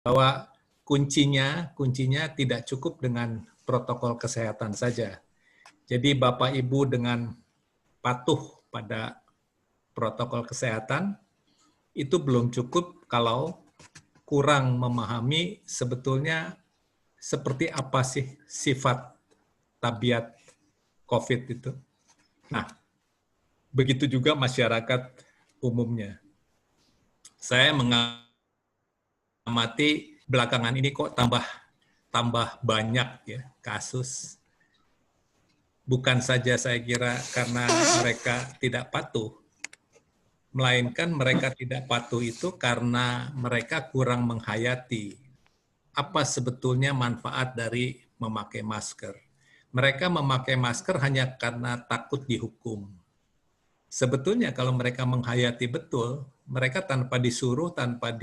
bahwa kuncinya tidak cukup dengan protokol kesehatan saja. Jadi Bapak Ibu dengan patuh pada protokol kesehatan itu belum cukup kalau kurang memahami sebetulnya seperti apa sih sifat tabiat COVID itu. Nah, begitu juga masyarakat umumnya. Saya mengamati belakangan ini kok tambah banyak ya kasus. Bukan saja saya kira karena mereka tidak patuh, melainkan mereka tidak patuh itu karena mereka kurang menghayati apa sebetulnya manfaat dari memakai masker. Mereka memakai masker hanya karena takut dihukum. Sebetulnya kalau mereka menghayati betul, mereka tanpa disuruh, tanpa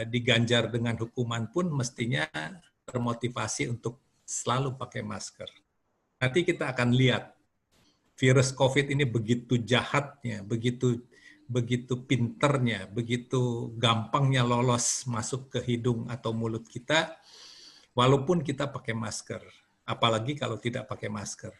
diganjar dengan hukuman pun mestinya termotivasi untuk selalu pakai masker. Nanti kita akan lihat virus COVID ini begitu jahatnya, begitu pinternya, begitu gampangnya lolos masuk ke hidung atau mulut kita, walaupun kita pakai masker. Apalagi kalau tidak pakai masker.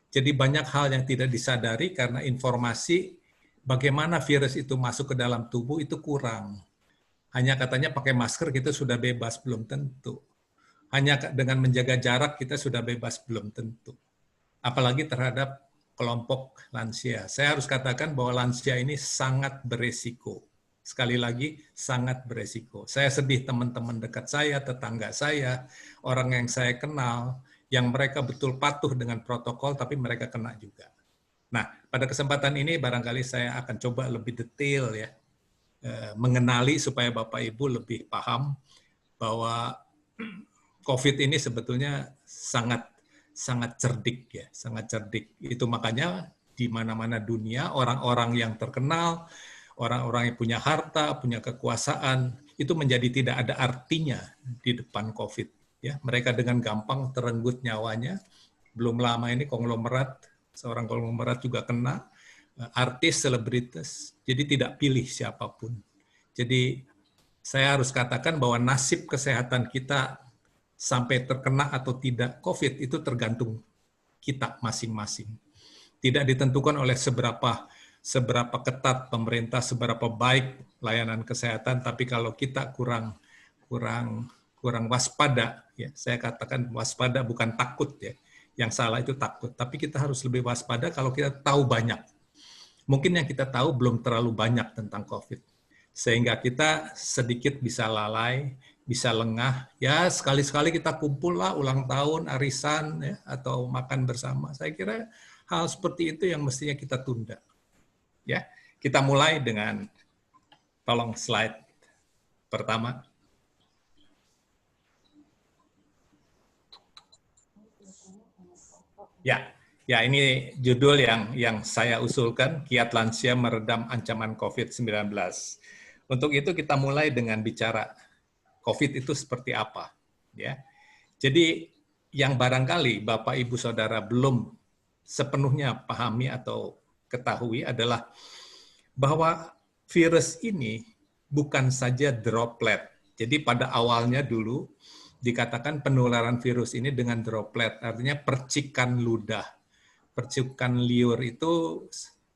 Jadi banyak hal yang tidak disadari karena informasi bagaimana virus itu masuk ke dalam tubuh itu kurang. Hanya katanya pakai masker kita sudah bebas, belum tentu. Hanya dengan menjaga jarak kita sudah bebas, belum tentu. Apalagi terhadap kelompok lansia. Saya harus katakan bahwa lansia ini sangat beresiko. Sekali lagi, sangat beresiko. Saya sedih teman-teman dekat saya, tetangga saya, orang yang saya kenal, yang mereka betul patuh dengan protokol, tapi mereka kena juga. Nah, pada kesempatan ini barangkali saya akan coba lebih detail ya, mengenali supaya Bapak Ibu lebih paham bahwa COVID ini sebetulnya sangat cerdik ya, sangat cerdik. Itu makanya di mana-mana dunia orang-orang yang terkenal, orang-orang yang punya harta, punya kekuasaan, itu menjadi tidak ada artinya di depan COVID. Ya, mereka dengan gampang terenggut nyawanya. Belum lama ini konglomerat, seorang konglomerat juga kena, artis, selebritis, jadi tidak pilih siapapun. Jadi saya harus katakan bahwa nasib kesehatan kita sampai terkena atau tidak COVID itu tergantung kita masing-masing. Tidak ditentukan oleh seberapa ketat pemerintah, seberapa baik layanan kesehatan, tapi kalau kita kurang waspada, ya saya katakan waspada bukan takut ya, yang salah itu takut, tapi kita harus lebih waspada kalau kita tahu banyak. Mungkin yang kita tahu belum terlalu banyak tentang COVID, sehingga kita sedikit bisa lalai, bisa lengah, ya sekali-sekali kita kumpul lah ulang tahun, arisan, ya, atau makan bersama. Saya kira hal seperti itu yang mestinya kita tunda. Ya, kita mulai dengan, tolong slide pertama. Ya, ini judul yang saya usulkan, Kiat Lansia Meredam Ancaman COVID-19. Untuk itu kita mulai dengan bicara COVID itu seperti apa. Ya, jadi yang barangkali Bapak Ibu Saudara belum sepenuhnya pahami atau ketahui adalah bahwa virus ini bukan saja droplet. Jadi pada awalnya dulu dikatakan penularan virus ini dengan droplet, artinya percikan ludah. Percikan liur itu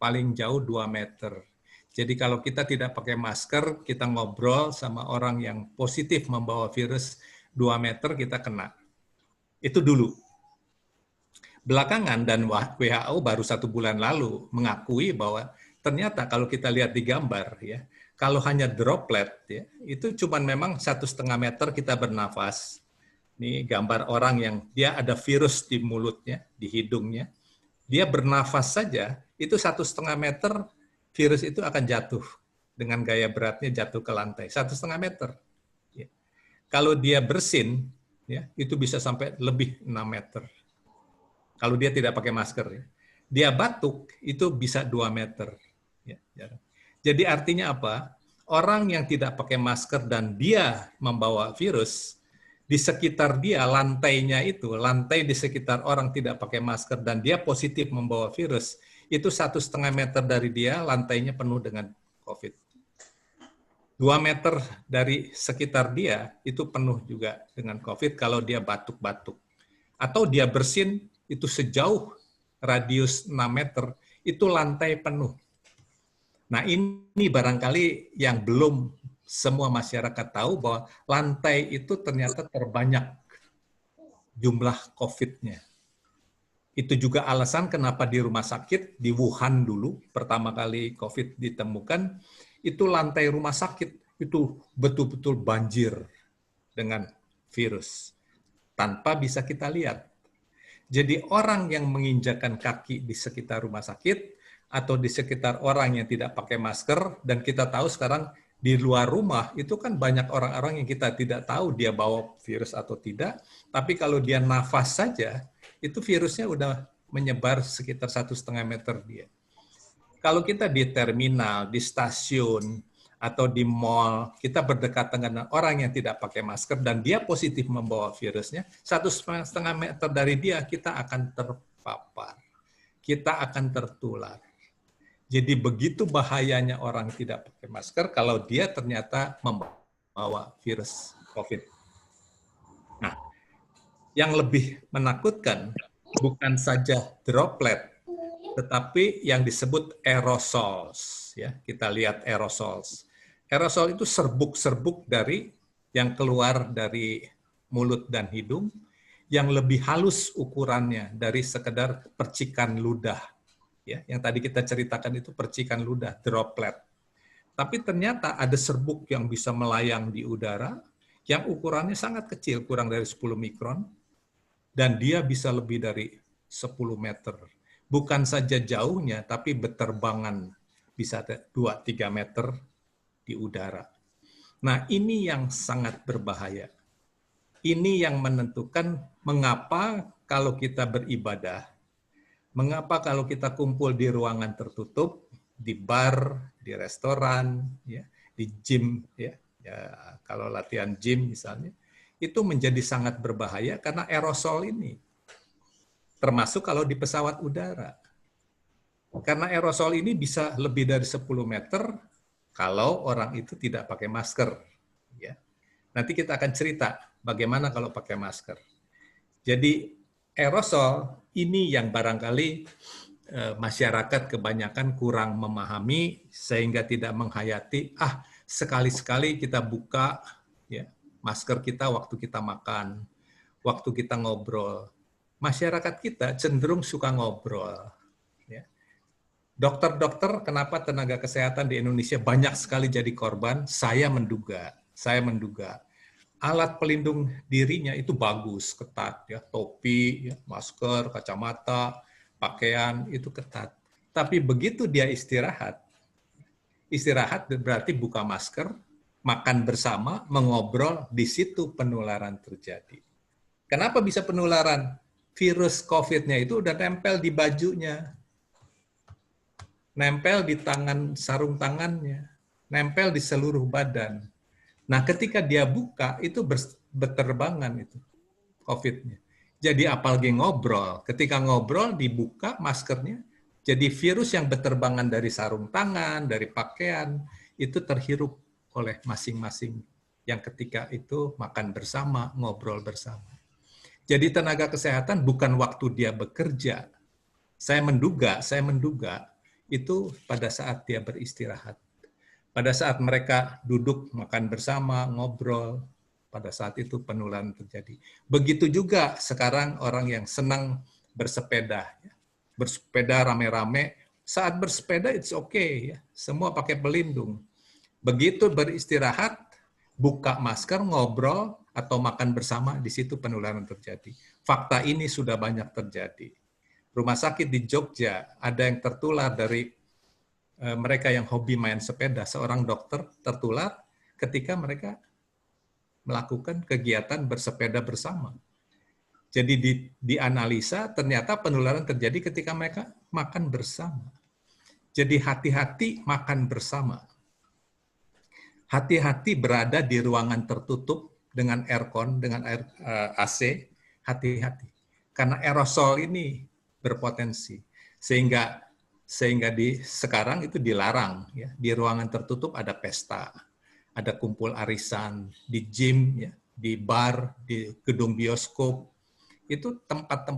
paling jauh 2 meter. Jadi kalau kita tidak pakai masker, kita ngobrol sama orang yang positif membawa virus 2 meter, kita kena. Itu dulu. Belakangan dan WHO baru 1 bulan lalu mengakui bahwa ternyata kalau kita lihat di gambar, ya, kalau hanya droplet, ya, itu cuma memang 1,5 meter kita bernafas. Ini gambar orang yang dia ada virus di mulutnya, di hidungnya. Dia bernafas saja, itu 1,5 meter virus itu akan jatuh dengan gaya beratnya jatuh ke lantai. 1,5 meter. Ya. Kalau dia bersin, ya, itu bisa sampai lebih 6 meter. Kalau dia tidak pakai masker. Ya. Dia batuk, itu bisa 2 meter. Ya. Jadi artinya apa? Orang yang tidak pakai masker dan dia membawa virus, di sekitar dia, lantainya itu, lantai di sekitar orang tidak pakai masker dan dia positif membawa virus, itu 1,5 meter dari dia, lantainya penuh dengan COVID. 2 meter dari sekitar dia itu penuh juga dengan COVID kalau dia batuk-batuk. Atau dia bersin itu sejauh radius 6 meter, itu lantai penuh. Nah ini barangkali yang belum semua masyarakat tahu bahwa lantai itu ternyata terbanyak jumlah COVID-nya. Itu juga alasan kenapa di rumah sakit di Wuhan dulu pertama kali COVID ditemukan, itu lantai rumah sakit itu betul-betul banjir dengan virus tanpa bisa kita lihat. Jadi orang yang menginjakan kaki di sekitar rumah sakit atau di sekitar orang yang tidak pakai masker, dan kita tahu sekarang di luar rumah itu kan banyak orang-orang yang kita tidak tahu dia bawa virus atau tidak, tapi kalau dia nafas saja itu virusnya udah menyebar sekitar 1,5 meter dia. Kalau kita di terminal, di stasiun, atau di mall, kita berdekatan dengan orang yang tidak pakai masker dan dia positif membawa virusnya, 1,5 meter dari dia kita akan terpapar, kita akan tertular. Jadi begitu bahayanya orang tidak pakai masker kalau dia ternyata membawa virus COVID. Nah, yang lebih menakutkan bukan saja droplet, tetapi yang disebut aerosols. Ya, kita lihat aerosols. Aerosol itu serbuk-serbuk dari yang keluar dari mulut dan hidung, yang lebih halus ukurannya dari sekedar percikan ludah. Ya, yang tadi kita ceritakan itu percikan ludah, droplet. Tapi ternyata ada serbuk yang bisa melayang di udara, yang ukurannya sangat kecil, kurang dari 10 mikron, dan dia bisa lebih dari 10 meter. Bukan saja jauhnya, tapi berterbangan bisa 2-3 meter di udara. Nah, ini yang sangat berbahaya. Ini yang menentukan mengapa kalau kita beribadah, mengapa kalau kita kumpul di ruangan tertutup, di bar, di restoran, ya, di gym, ya, kalau latihan gym misalnya, itu menjadi sangat berbahaya karena aerosol ini. Termasuk kalau di pesawat udara. Karena aerosol ini bisa lebih dari 10 meter kalau orang itu tidak pakai masker. Ya. Nanti kita akan cerita bagaimana kalau pakai masker. Jadi aerosol ini yang barangkali masyarakat kebanyakan kurang memahami sehingga tidak menghayati, sekali-sekali kita buka ya, masker kita waktu kita makan, waktu kita ngobrol. Masyarakat kita cenderung suka ngobrol. Ya. Dokter-dokter, kenapa tenaga kesehatan di Indonesia banyak sekali jadi korban? Saya menduga alat pelindung dirinya itu bagus, ketat, ya, topi, ya, masker, kacamata, pakaian itu ketat. Tapi begitu dia istirahat berarti buka masker, makan bersama, mengobrol, di situ penularan terjadi. Kenapa bisa penularan? Virus COVID-nya itu udah nempel di bajunya, nempel di tangan, sarung tangannya, nempel di seluruh badan. Nah, ketika dia buka, itu berterbangan itu COVID-nya. Jadi apalagi ngobrol. Ketika ngobrol, dibuka maskernya, jadi virus yang berterbangan dari sarung tangan, dari pakaian, itu terhirup oleh masing-masing yang ketika itu makan bersama, ngobrol bersama. Jadi tenaga kesehatan bukan waktu dia bekerja. Saya menduga itu pada saat dia beristirahat. Pada saat mereka duduk makan bersama, ngobrol, pada saat itu penularan terjadi. Begitu juga sekarang orang yang senang bersepeda. Bersepeda rame-rame, saat bersepeda it's okay, ya. Semua pakai pelindung. Begitu beristirahat, buka masker, ngobrol, atau makan bersama, di situ penularan terjadi. Fakta ini sudah banyak terjadi. Rumah sakit di Jogja ada yang tertular dari mereka yang hobi main sepeda, seorang dokter tertular ketika mereka melakukan kegiatan bersepeda bersama. Jadi dianalisa ternyata penularan terjadi ketika mereka makan bersama. Jadi hati-hati makan bersama. Hati-hati berada di ruangan tertutup dengan aircon, dengan AC, hati-hati. Karena aerosol ini berpotensi. Sehingga sekarang itu dilarang, ya. Di ruangan tertutup ada pesta, ada kumpul arisan di gym, ya, di bar, di gedung bioskop, itu tempat-tempat